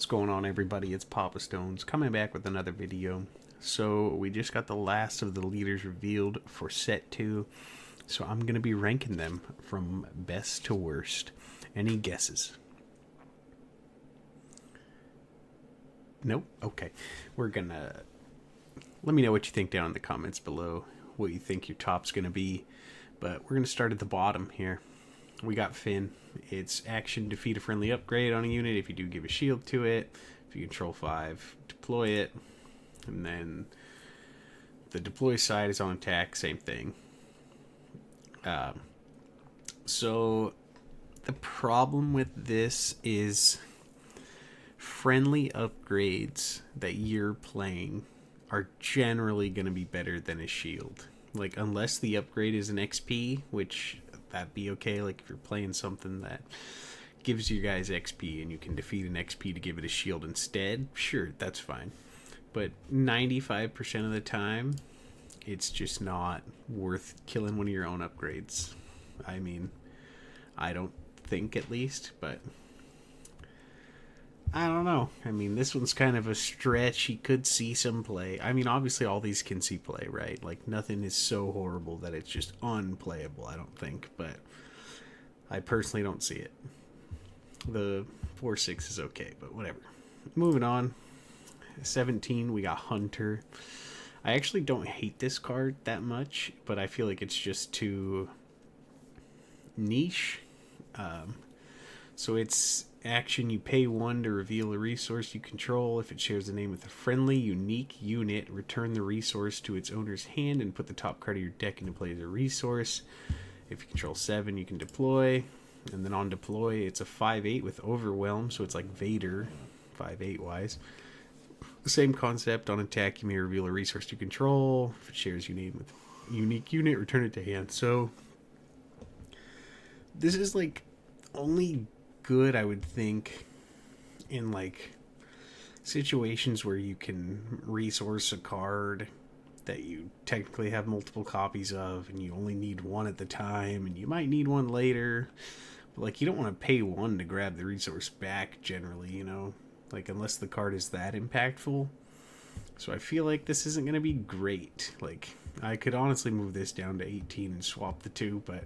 What's going on, everybody? It's PapaStones coming back with another video. So we just got the last of the leaders revealed for set 2. So I'm going to be ranking them from best to worst. Any guesses? Nope? Okay. We're going to... Let me know what you think down in the comments below. What you think your top's going to be. But we're going to start at the bottom here. We got Finn. It's action, defeat a friendly upgrade on a unit if you do give a shield to it. If you control 5, deploy it. And then the deploy side is on attack, same thing. So the problem with this is friendly upgrades that you're playing are generally going to be better than a shield. Like, unless the upgrade is an XP, which that'd be okay. Like, if you're playing something that gives you guys XP and you can defeat an XP to give it a shield instead, sure, that's fine. But 95% of the time, it's just not worth killing one of your own upgrades. I mean, I don't think, at least, but I don't know. I mean, this one's kind of a stretch. He could see some play. I mean, obviously all these can see play, right? Like, nothing is so horrible that it's just unplayable, I don't think. But I personally don't see it. The 4-6 is okay, but whatever. Moving on. 17, we got Hunter. I actually don't hate this card that much, but I feel like it's just too niche. So it's action, you pay 1 to reveal a resource you control. If it shares a name with a friendly, unique unit, return the resource to its owner's hand and put the top card of your deck into play as a resource. If you control 7, you can deploy. And then on deploy, it's a 5-8 with Overwhelm, so it's like Vader, 5-8 wise. The same concept. On attack, you may reveal a resource you control. If it shares your name with a unique unit, return it to hand. So this is like only good, I would think, in like situations where you can resource a card that you technically have multiple copies of and you only need one at the time and you might need one later, but like you don't want to pay 1 to grab the resource back generally, you know, like unless the card is that impactful. So I feel like this isn't going to be great. Like, I could honestly move this down to 18 and swap the 2, but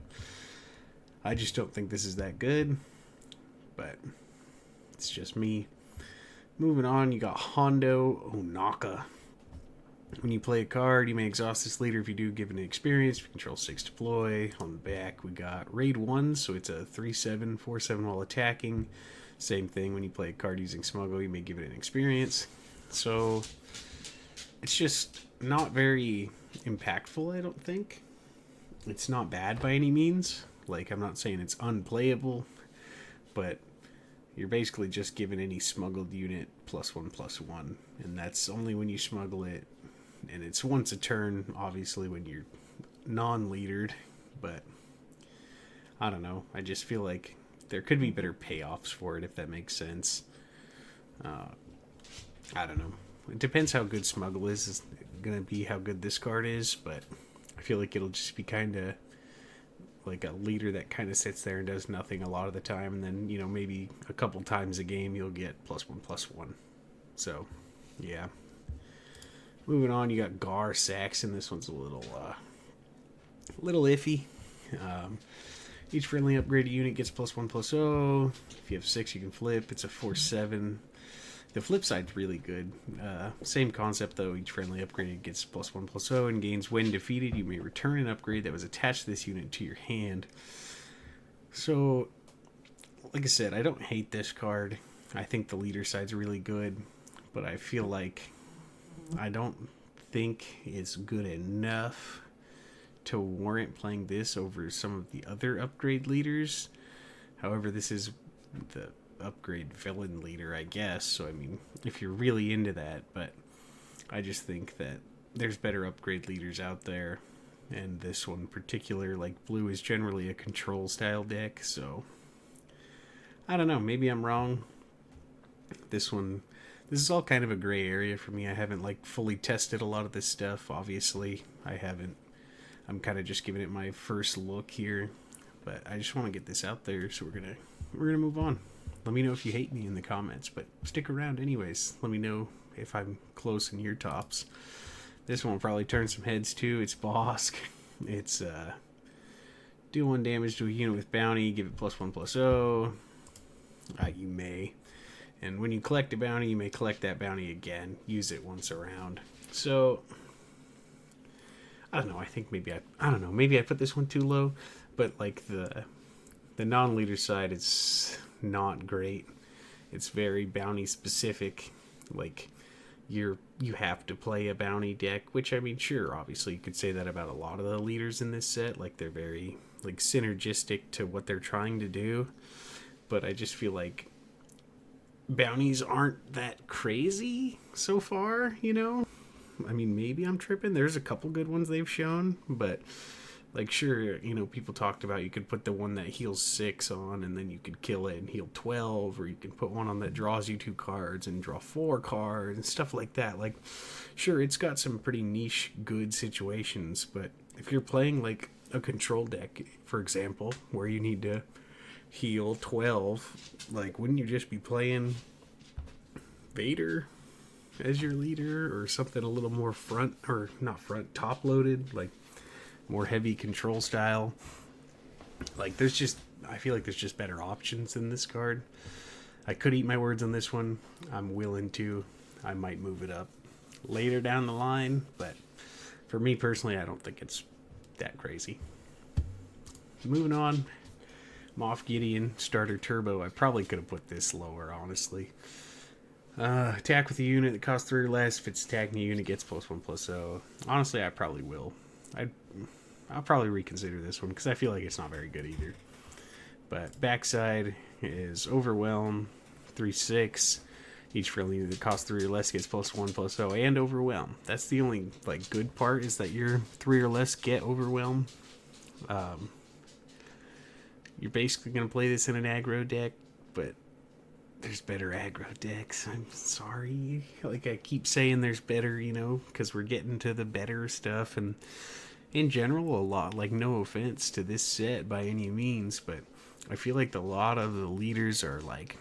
I just don't think this is that good. But it's just me. Moving on, you got Hondo Onaka. When you play a card, you may exhaust this leader. If you do, give it an experience. If you control 6, deploy. On the back, we got Raid 1, so it's a 3-7, 4-7 while attacking. Same thing, when you play a card using Smuggle, you may give it an experience. So it's just not very impactful, I don't think. It's not bad by any means. Like, I'm not saying it's unplayable, but you're basically just giving any smuggled unit +1/+1, and that's only when you smuggle it, and it's once a turn, obviously, when you're non-leadered. But I don't know, I just feel like there could be better payoffs for it, if that makes sense. I don't know, it depends how good smuggle is gonna be how good this card is, but I feel like it'll just be kind of like a leader that kind of sits there and does nothing a lot of the time, and then, you know, maybe a couple times a game you'll get +1/+1. So yeah. Moving on, you got Gar Saxon. This one's a little iffy. Each friendly upgraded unit gets +1/+0. If you have 6, you can flip. It's a 4-7. The flip side's really good. Same concept though. Each friendly upgrade gets +1/+0 and gains when defeated. You may return an upgrade that was attached to this unit to your hand. So, like I said, I don't hate this card. I think the leader side's really good, but I feel like I don't think it's good enough to warrant playing this over some of the other upgrade leaders. However, this is the upgrade villain leader, I guess, so I mean, if you're really into that, but I just think that there's better upgrade leaders out there, and this one in particular, like, blue is generally a control style deck, so I don't know, maybe I'm wrong. This is all kind of a gray area for me. I haven't like fully tested a lot of this stuff, obviously. I haven't. I'm kind of just giving it my first look here, but I just want to get this out there, so we're gonna move on. Let me know if you hate me in the comments, but stick around anyways. Let me know if I'm close in your tops. This one will probably turn some heads too. It's Bosk. It's do 1 damage to a unit with bounty, give it +1/+0. You may. And when you collect a bounty, you may collect that bounty again. Use it once around. So, I don't know. I think maybe I don't know. Maybe I put this one too low. But, like, the non-leader side is not great. It's very bounty specific. Like, you have to play a bounty deck, which, I mean, sure, obviously you could say that about a lot of the leaders in this set. Like, they're very, like, synergistic to what they're trying to do. But I just feel like bounties aren't that crazy so far, you know? I mean, maybe I'm tripping. There's a couple good ones they've shown, but, like, sure, you know, people talked about you could put the one that heals 6 on, and then you could kill it and heal 12, or you can put one on that draws you 2 cards and draw 4 cards and stuff like that. Like, sure, it's got some pretty niche, good situations, but if you're playing, like, a control deck, for example, where you need to heal 12, like, wouldn't you just be playing Vader as your leader, or something a little more top loaded, like more heavy control style? Like, I feel like there's just better options in this card. I could eat my words on this one. I'm willing to. I might move it up later down the line, but for me personally, I don't think it's that crazy. Moving on, Moff Gideon, starter turbo. I probably could have put this lower, honestly. Attack with a unit that costs 3 or less. If it's attacking a unit, gets +1/+0. Honestly, I probably will. I'll probably reconsider this one because I feel like it's not very good either. But backside is Overwhelm, 3/6. Each friendly unit that costs 3 or less gets +1/+0 and Overwhelm. That's the only, like, good part, is that your 3 or less get Overwhelm. You're basically going to play this in an aggro deck, but there's better aggro decks. I'm sorry. Like, I keep saying there's better, you know, because we're getting to the better stuff. And in general, a lot, like, no offense to this set by any means, but I feel like a lot of the leaders are, like,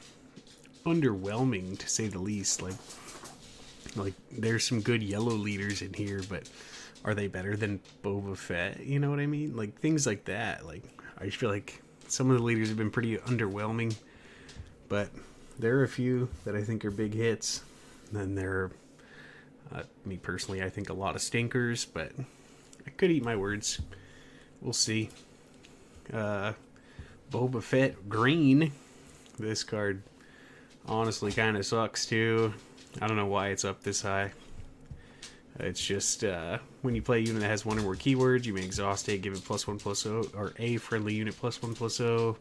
underwhelming, to say the least. Like there's some good yellow leaders in here, but are they better than Boba Fett? You know what I mean? Like, things like that. Like, I feel like some of the leaders have been pretty underwhelming, but there are a few that I think are big hits. And then there are, me personally, I think a lot of stinkers, but I could eat my words. We'll see. Boba Fett Green. This card honestly kind of sucks too. I don't know why it's up this high. It's just, when you play a unit that has 1 or more keywords, you may exhaust it, give it +1/+0, or a friendly unit +1/+0.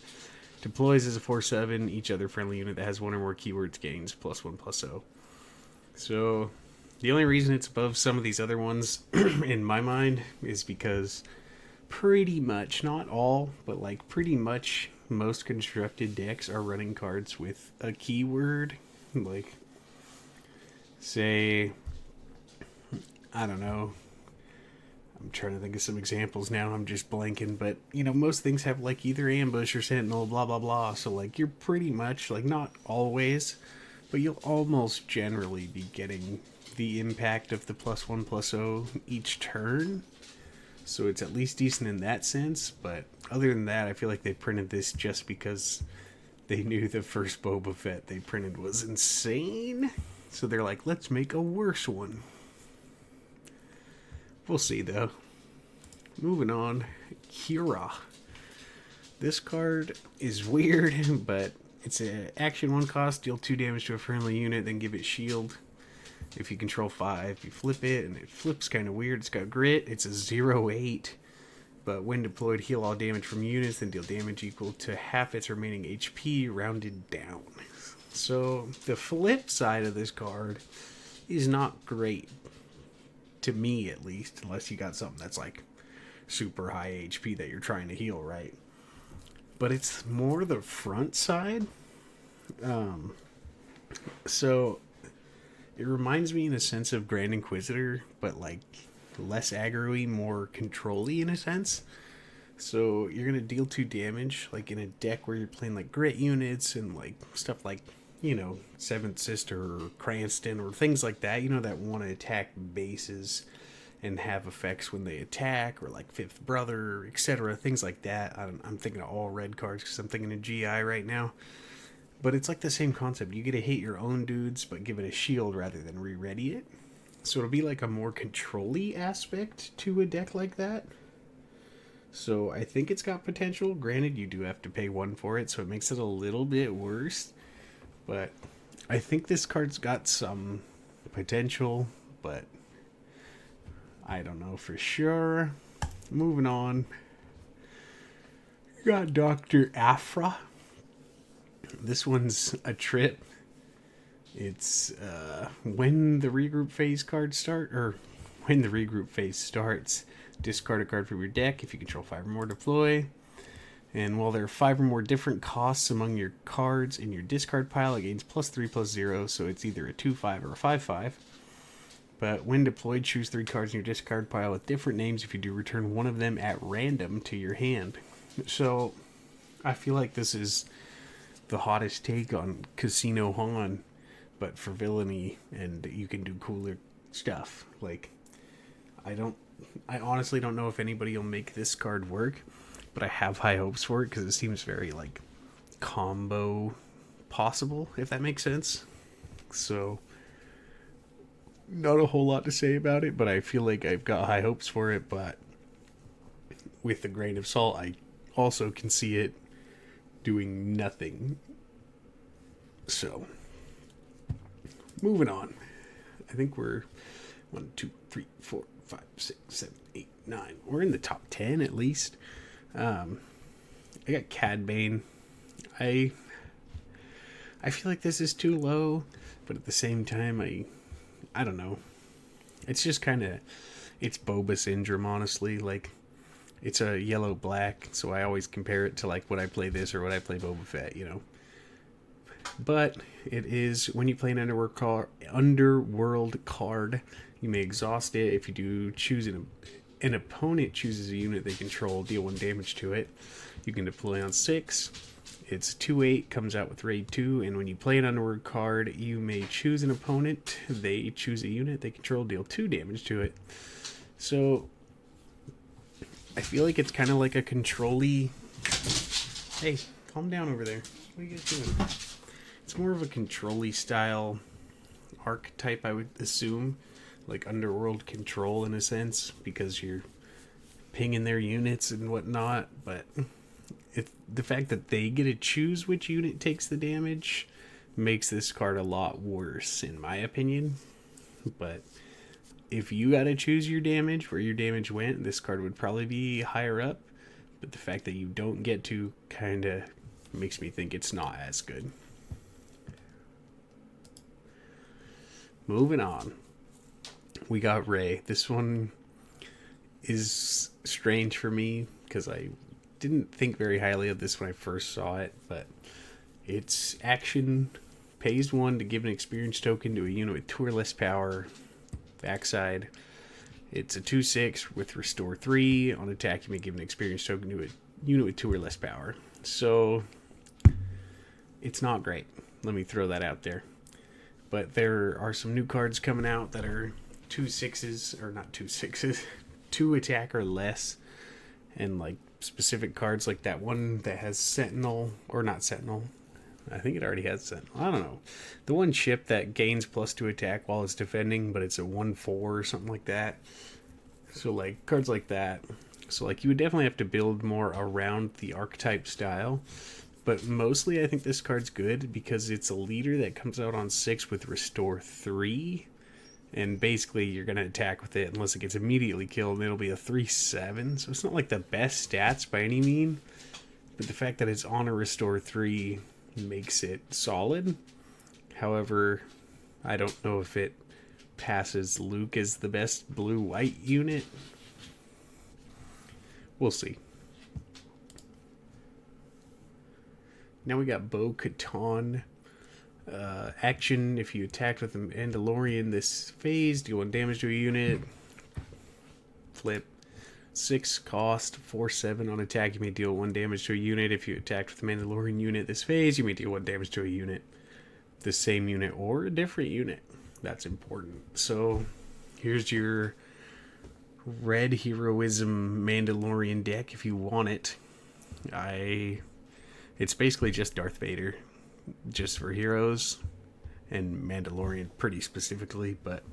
Deploys as a 4/7. Each other friendly unit that has 1 or more keywords gains +1/+0. So, the only reason it's above some of these other ones, in my mind, is because pretty much, not all, but, like, pretty much most constructed decks are running cards with a keyword. Like, say, I don't know, I'm trying to think of some examples now, I'm just blanking, but, you know, most things have, like, either ambush or sentinel, blah blah blah, so, like, you're pretty much, like, not always, but you'll almost generally be getting the impact of the +1/+0 each turn, so it's at least decent in that sense. But other than that, I feel like they printed this just because they knew the first Boba Fett they printed was insane, so they're like, let's make a worse one. We'll see, though. Moving on, Kira. This card is weird, but it's an action 1 cost, deal 2 damage to a friendly unit, then give it shield. If you control 5, you flip it, and it flips kind of weird. It's got grit. It's a 0/8, but when deployed, heal all damage from units, then deal damage equal to half its remaining HP, rounded down. So the flip side of this card is not great, to me at least, unless you got something that's like super high HP that you're trying to heal, right? But it's more the front side. So it reminds me in a sense of Grand Inquisitor, but, like, less aggro-y, more control-y in a sense. So you're gonna deal 2 damage, like in a deck where you're playing like grit units and like stuff like, Seventh Sister or Cranston or things like that, that want to attack bases and have effects when they attack, or like Fifth Brother, etc. Things like that. I'm thinking of all red cards because I'm thinking of GI right now. But it's like the same concept. You get to hit your own dudes, but give it a shield rather than re-ready it. So it'll be like a more control-y aspect to a deck like that. So I think it's got potential. Granted, you do have to pay 1 for it, so it makes it a little bit worse. But I think this card's got some potential, but I don't know for sure. Moving on. You got Dr. Afra. This one's a trip. It's when the regroup phase cards start, or when the regroup phase starts, discard a card from your deck. If you control 5 or more, deploy. And while there are 5 or more different costs among your cards in your discard pile, it gains +3/+0, so it's either a 2/5 or a 5/5. But when deployed, choose 3 cards in your discard pile with different names. If you do, return one of them at random to your hand. So I feel like this is the hottest take on Casino Han, but for villainy, and you can do cooler stuff. Like, I honestly don't know if anybody will make this card work, but I have high hopes for it because it seems very like combo possible, if that makes sense. So not a whole lot to say about it, but I feel like I've got high hopes for it. But with a grain of salt, I also can see it doing nothing. So moving on. I think we're 1, 2, 3, 4, 5, 6, 7, 8, 9. We're in the top 10 at least. I got Cad Bane. I feel like this is too low, but at the same time, I don't know. It's just kind of, it's Boba syndrome, honestly. Like, it's a yellow black, so I always compare it to like would I play this or would I play Boba Fett, But it is, when you play an underworld card, you may exhaust it. If you do choose an opponent chooses a unit they control, deal 1 damage to it. You can deploy on 6. It's 2/8, comes out with raid 2, and when you play an underworld card, you may choose an opponent. They choose a unit they control, deal 2 damage to it. So I feel like it's kind of like a control-y. Hey, calm down over there. What are you guys doing? It's more of a control-y style archetype, I would assume. Like underworld control in a sense, because you're pinging their units and whatnot. But the fact that they get to choose which unit takes the damage makes this card a lot worse, in my opinion. But if you got to choose your damage, where your damage went, this card would probably be higher up. But the fact that you don't get to kind of makes me think it's not as good. Moving on. We got Rey. This one is strange for me because I didn't think very highly of this when I first saw it, but it's action, pays 1 to give an experience token to a unit with 2 or less power. Backside, it's a 2/6 with restore 3. On attack, you may give an experience token to a unit with 2 or less power. So it's not great. Let me throw that out there. But there are some new cards coming out that are 2/6s, or not 2/6s, 2 attack or less, and like specific cards like that one that has Sentinel, or not Sentinel. I think it already has Sentinel. I don't know. The one ship that gains +2 attack while it's defending, but it's a 1/4 or something like that. So like cards like that. So like you would definitely have to build more around the archetype style. But mostly I think this card's good because it's a leader that comes out on 6 with restore 3. And basically you're going to attack with it unless it gets immediately killed, and it'll be a 3/7. So it's not like the best stats by any mean. But the fact that it's on a restore 3 makes it solid. However, I don't know if it passes Luke as the best blue-white unit. We'll see. Now we got Bo-Katan. Action, if you attacked with an Mandalorian this phase, deal 1 damage to a unit. Flip. 6 cost, 4/7 on attack. You may deal 1 damage to a unit. If you attacked with a Mandalorian unit this phase, you may deal 1 damage to a unit. The same unit or a different unit. That's important. So here's your Red Heroism Mandalorian deck if you want it. It's basically just Darth Vader, just for heroes, and Mandalorian pretty specifically, but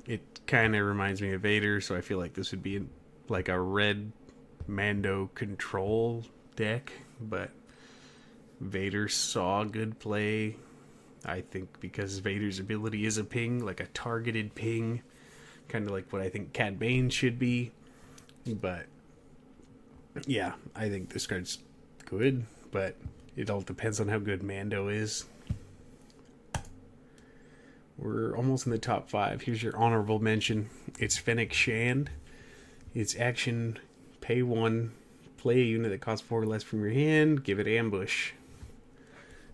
it kind of reminds me of Vader, so I feel like this would be like a red Mando control deck, but Vader saw good play, I think, because Vader's ability is a ping, like a targeted ping, kind of like what I think Cad Bane should be. But yeah, I think this card's good, but it all depends on how good Mando is. We're almost in the top 5. Here's your honorable mention. It's Fennec Shand. It's action, pay 1, play a unit that costs 4 or less from your hand, give it ambush.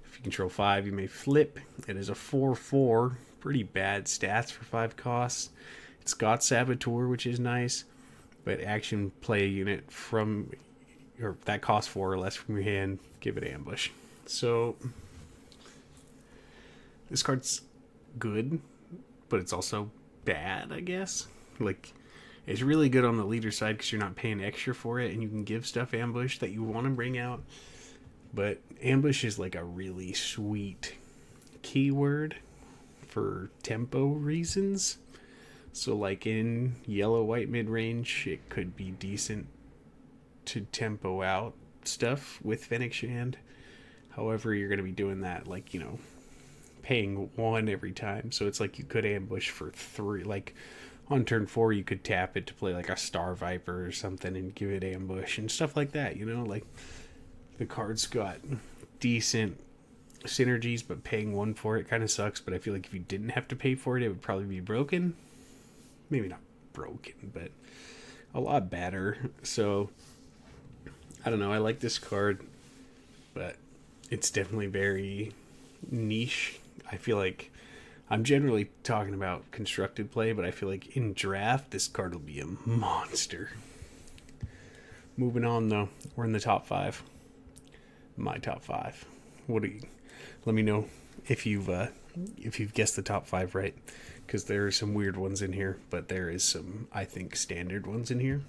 If you control 5, you may flip. It is a 4/4. Pretty bad stats for 5 costs. It's got Saboteur, which is nice, but action, play a unit from or that costs 4 or less from your hand, give it ambush. So this card's good, but it's also bad, I guess. Like, it's really good on the leader side because you're not paying extra for it and you can give stuff ambush that you want to bring out. But ambush is like a really sweet keyword for tempo reasons. So like in yellow white mid range, it could be decent to tempo out stuff with Fennec Shand. However, you're going to be doing that like, paying 1 every time. So it's like you could ambush for 3. Like on turn 4, you could tap it to play like a Star Viper or something and give it ambush and stuff like that. Like the card's got decent synergies, but paying 1 for it kind of sucks. But I feel like if you didn't have to pay for it, it would probably be broken. Maybe not broken, but a lot better. So I don't know. I like this card, but it's definitely very niche. I feel like I'm generally talking about constructed play, but I feel like in draft, this card will be a monster. Moving on, though. We're in the top 5. My top 5. Let me know if you've guessed the top 5 right, because there are some weird ones in here, but there is some, I think, standard ones in here.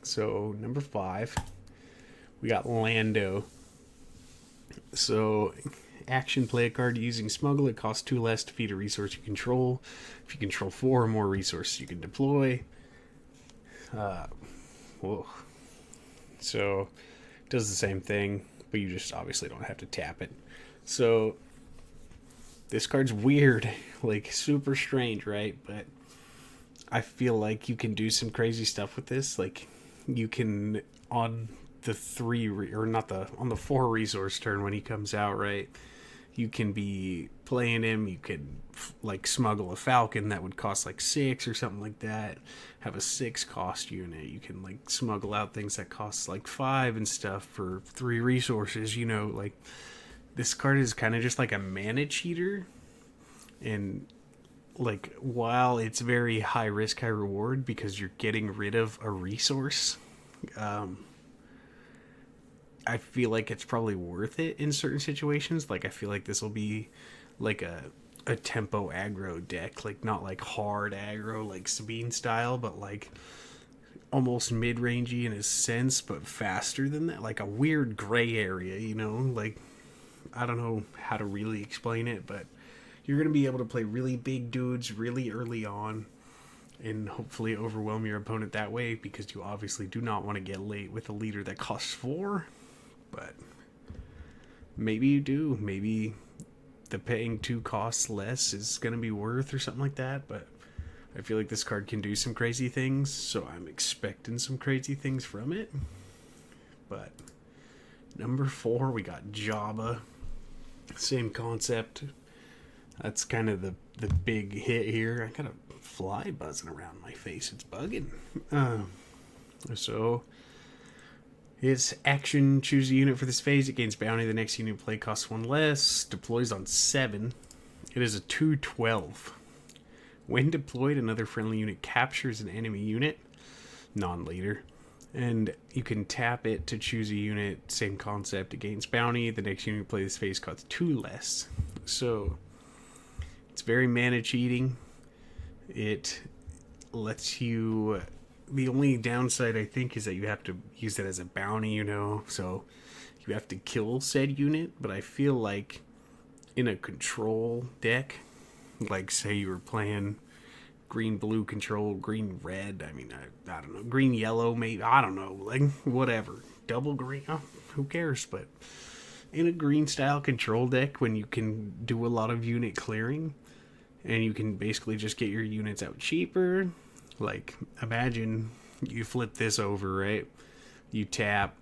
So, number 5, we got Lando. So, action, play a card using Smuggle. It costs 2 less to feed a resource you control. If you control 4 or more resources, you can deploy. So, it does the same thing, but you just obviously don't have to tap it. So, this card's weird, like super strange, right? But I feel like you can do some crazy stuff with this. Like, you can, on the 4 resource turn when he comes out, right? You can be playing him. You could like smuggle a Falcon that would cost like 6 or something like that. Have a 6 cost unit. You can like smuggle out things that cost like 5 and stuff for 3 resources. Like this card is kind of just like a mana cheater, and like while it's very high risk, high reward because you're getting rid of a resource. I feel like it's probably worth it in certain situations. Like, I feel like this will be like a tempo aggro deck. Like, not like hard aggro, like Sabine style, but like almost mid-rangey in a sense, but faster than that. Like a weird gray area, Like, I don't know how to really explain it, but you're going to be able to play really big dudes really early on and hopefully overwhelm your opponent that way, because you obviously do not want to get late with a leader that costs 4. But maybe you do. Maybe the paying 2 costs less is going to be worth or something like that. But I feel like this card can do some crazy things, so I'm expecting some crazy things from it. But number 4, we got Jabba. Same concept. That's kind of the big hit here. I got a fly buzzing around my face. It's bugging. So it's action, choose a unit for this phase. It gains bounty. The next unit play costs 1 less. Deploys on 7. It is a 2/12. When deployed, another friendly unit captures an enemy unit. non-leader. And you can tap it to choose a unit, same concept, it gains bounty. The next unit you play this phase costs 2 less. So it's very mana cheating. It lets you... The only downside, I think, is that you have to use it as a bounty, you know? So you have to kill said unit, but I feel like in a control deck, like say you were playing green blue control, green red, I mean, I don't know, green yellow, maybe, I don't know, like whatever, double green, who cares? But in a green style control deck, when you can do a lot of unit clearing and you can basically just get your units out cheaper, like imagine you flip this over, right? You tap,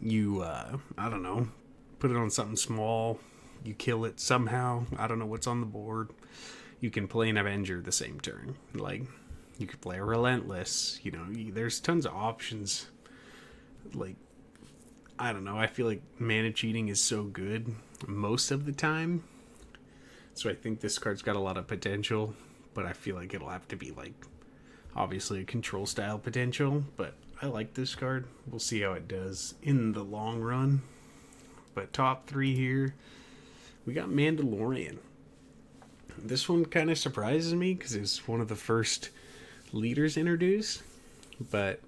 you I don't know, put it on something small, you kill it somehow, I don't know what's on the board. You can play an Avenger the same turn. Like, you could play a Relentless. You know, there's tons of options. Like, I don't know. I feel like mana cheating is so good most of the time. So I think this card's got a lot of potential. But I feel like it'll have to be, like, obviously a control style potential. But I like this card. We'll see how it does in the long run. But top 3 here, we got Mandalorian. This one kind of surprises me because it's one of the first leaders introduced, but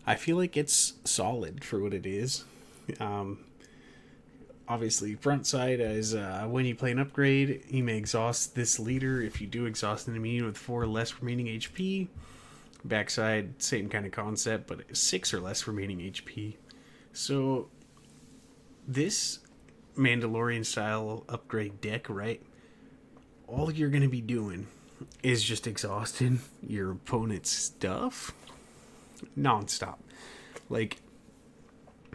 I feel like it's solid for what it is. Obviously, front side is when you play an upgrade, you may exhaust this leader. If you do exhaust an enemy with 4 or less remaining HP. Backside, same kind of concept, but 6 or less remaining HP. So, this Mandalorian style upgrade deck, right? All you're going to be doing is just exhausting your opponent's stuff nonstop. Like,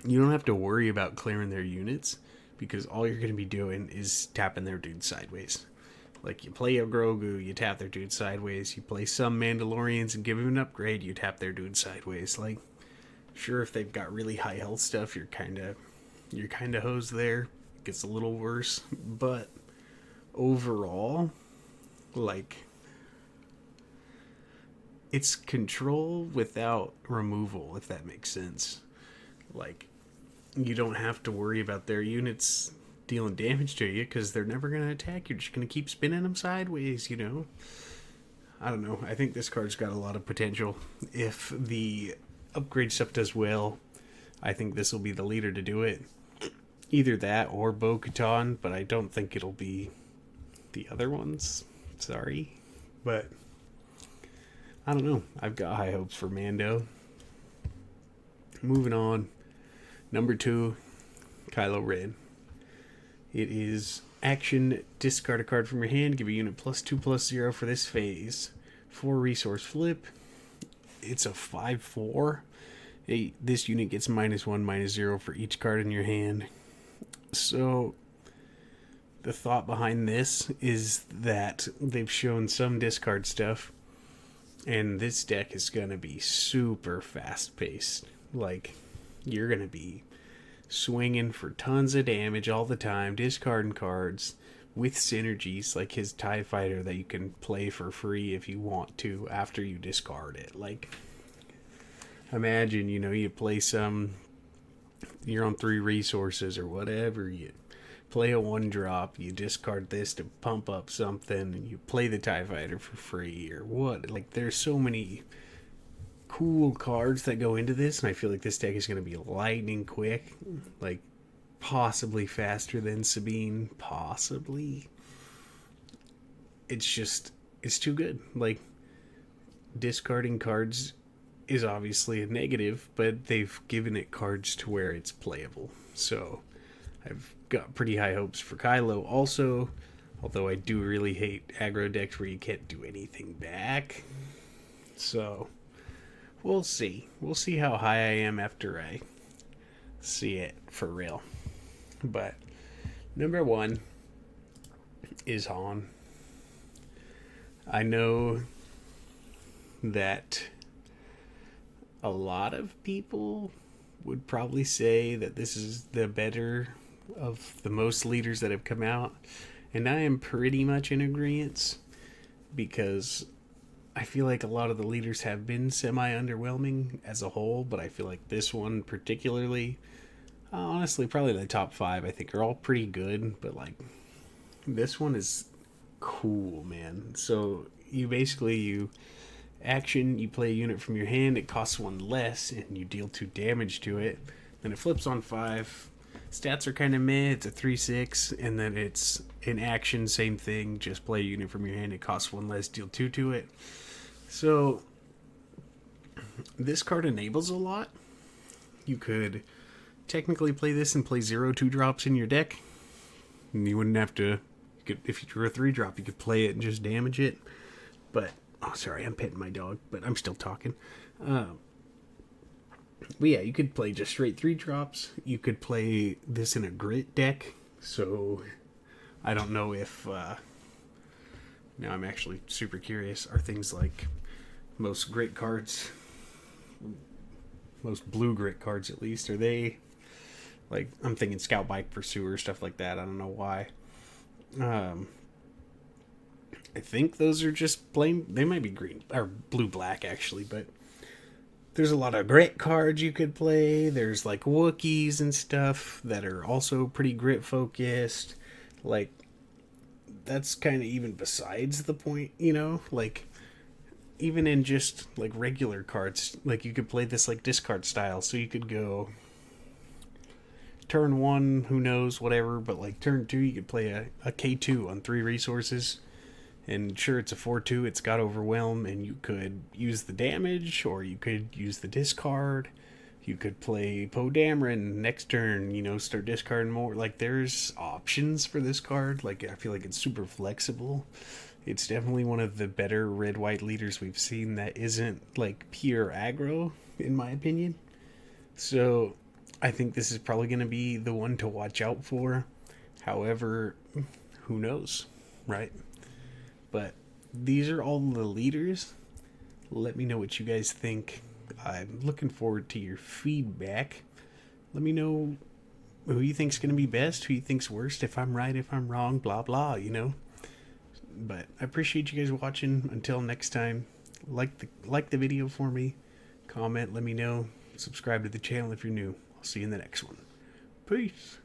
you don't have to worry about clearing their units because all you're going to be doing is tapping their dude sideways. Like, you play a Grogu, you tap their dude sideways. You play some Mandalorians and give them an upgrade, you tap their dude sideways. Like, sure, if they've got really high health stuff, you're kind of hosed there. It gets a little worse, but overall, like, it's control without removal, if that makes sense. Like, you don't have to worry about their units dealing damage to you because they're never going to attack. You're just going to keep spinning them sideways, you know? I don't know. I think this card's got a lot of potential. If the upgrade stuff does well, I think this will be the leader to do it. Either that or Bo-Katan, but I don't think it'll be the other ones. Sorry. But I don't know. I've got high hopes for Mando. Moving on. Number 2, Kylo Ren. It is action, discard a card from your hand, give a unit +2/+0 for this phase. 4 resource flip. It's a 5/4. This unit gets -1/-0 for each card in your hand. So the thought behind this is that they've shown some discard stuff, and this deck is going to be super fast-paced. Like, you're going to be swinging for tons of damage all the time, discarding cards with synergies, like his TIE Fighter that you can play for free if you want to after you discard it. Like, imagine, you know, you play some, you're on 3 resources or whatever, you play a 1-drop, you discard this to pump up something, and you play the TIE Fighter for free, or what. Like, there's so many cool cards that go into this, and I feel like this deck is going to be lightning quick, like, possibly faster than Sabine, possibly. It's too good. Like, discarding cards is obviously a negative, but they've given it cards to where it's playable. So I've got pretty high hopes for Kylo also, although I do really hate aggro decks where you can't do anything back. So we'll see. We'll see how high I am after I see it for real. But number 1 is Han. I know that a lot of people would probably say that this is the better of the most leaders that have come out, and I am pretty much in agreement, because I feel like a lot of the leaders have been semi underwhelming as a whole, but I feel like this one particularly, honestly, probably the top five I think are all pretty good, but like this one is cool, man. So you action, you play a unit from your hand, it costs one less, and you deal 2 damage to it. Then it flips on 5. Stats are kind of meh. It's a 3/6, and then it's in action, same thing. Just play a unit from your hand. It costs one less, deal 2 to it. So this card enables a lot. You could technically play this and play 0/2 drops in your deck. And you wouldn't have to. If you drew a 3 drop, you could play it and just damage it. But oh, sorry, I'm petting my dog, but I'm still talking. But yeah, you could play just straight 3 drops. You could play this in a grit deck. So I don't know if. Now I'm actually super curious. Are things like most grit cards, most blue grit cards at least, are they like? I'm thinking Scout Bike Pursuer, stuff like that. I don't know why. I think those are just plain. They might be green or blue black actually, but there's a lot of grit cards you could play. There's like Wookiees and stuff that are also pretty grit focused. Like that's kind of even besides the point, you know? Like even in just like regular cards, like you could play this like discard style, so you could go turn 1, who knows, whatever, but like turn 2 you could play a K2 on 3 resources. And sure, it's a 4/2, it's got Overwhelm, and you could use the damage, or you could use the discard. You could play Poe Dameron next turn, you know, start discarding more. Like, there's options for this card. Like, I feel like it's super flexible. It's definitely one of the better red-white leaders we've seen that isn't, like, pure aggro, in my opinion. So, I think this is probably going to be the one to watch out for. However, who knows, right? But these are all the leaders. Let me know what you guys think. I'm looking forward to your feedback. Let me know who you think's going to be best, who you think's worst, if I'm right, if I'm wrong, blah, blah, you know. But I appreciate you guys watching. Until next time, like the video for me. Comment, let me know. Subscribe to the channel if you're new. I'll see you in the next one. Peace.